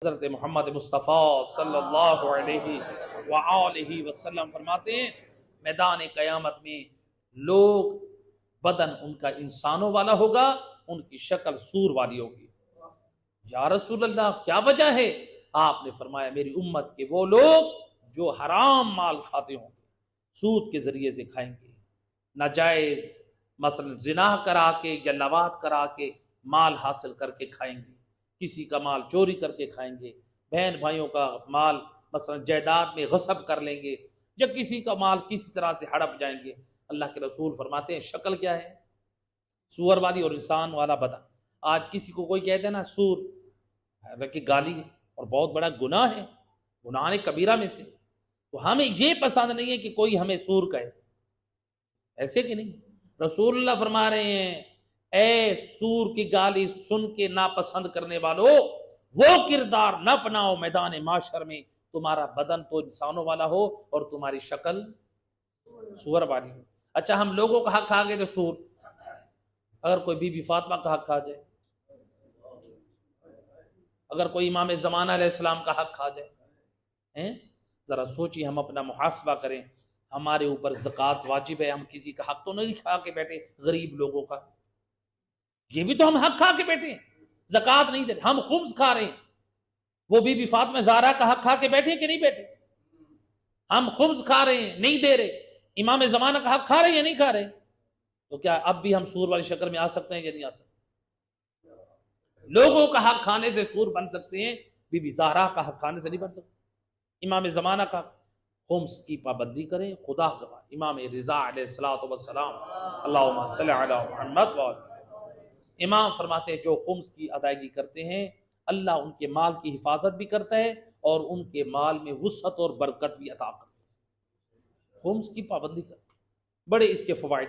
حضرت محمد مصطفیٰ صلی اللہ علیہ وآلہ وسلم فرماتے ہیں میدان قیامت میں لوگ بدن ان کا انسانوں والا ہوگا، ان کی شکل سور والی ہوگی۔ یا رسول اللہ کیا وجہ ہے؟ آپ نے فرمایا میری امت کے وہ لوگ جو حرام مال کھاتے ہوں گے، سود کے ذریعے سے کھائیں گے، ناجائز مثلا زنا کرا کے یا لواط کرا کے مال حاصل کر کے کھائیں گے، کسی کا مال چوری کر کے کھائیں گے، بہن بھائیوں کا مال مثلا جائیداد میں غصب کر لیں گے، جب کسی کا مال کسی طرح سے ہڑپ جائیں گے۔ اللہ کے رسول فرماتے ہیں شکل کیا ہے؟ سور والی اور انسان والا بدن۔ آج کسی کو کوئی کہتے ہیں نا سور، حالانکہ گالی ہے اور بہت بڑا گناہ ہے، گناہ کبیرہ میں سے، تو ہمیں یہ پسند نہیں ہے کہ کوئی ہمیں سور کہے، ایسے کہ نہیں؟ رسول اللہ فرما رہے ہیں اے سور کی گالی سن کے ناپسند کرنے والوں، وہ کردار نہ اپناؤ میدان معاشر میں، تمہارا بدن تو انسانوں والا ہو اور تمہاری شکل سور والی ہو۔ اچھا ہم لوگوں کا حق کھا گئے تو سور، اگر کوئی بی بی فاطمہ کا حق کھا جائے، اگر کوئی امام زمانہ علیہ السلام کا حق کھا جائے، ذرا سوچیے، ہم اپنا محاسبہ کریں۔ ہمارے اوپر زکوٰۃ واجب ہے، ہم کسی کا حق تو نہیں کھا کے بیٹھے، غریب لوگوں کا یہ بھی تو ہم حق کھا کے بیٹھے ہیں، زکوٰۃ نہیں دے رہے، ہم خمس کھا رہے ہیں، وہ بی بی فاطمہ زہرا کا حق کھا کے بیٹھے کہ نہیں بیٹھے؟ ہم خمس کھا رہے ہیں، نہیں دے رہے، امام زمانہ کا حق کھا رہے ہیں یا نہیں کھا رہے؟ تو کیا اب بھی ہم سور والی شکل میں آ سکتے ہیں یا نہیں آ سکتے؟ لوگوں کا حق کھانے سے سور بن سکتے ہیں، بی بی زہرا کا حق کھانے سے نہیں بن سکتے۔ امام زمانہ کا خمس کی پابندی کریں، خدا گواہ امام رضا علیہ السلام اللہم صلی علی محمد وآلہ، امام فرماتے ہیں جو خمس کی ادائیگی کرتے ہیں اللہ ان کے مال کی حفاظت بھی کرتا ہے اور ان کے مال میں وسعت اور برکت بھی عطا کرتا ہے۔ خمس کی پابندی کریں، بڑے اس کے فوائد۔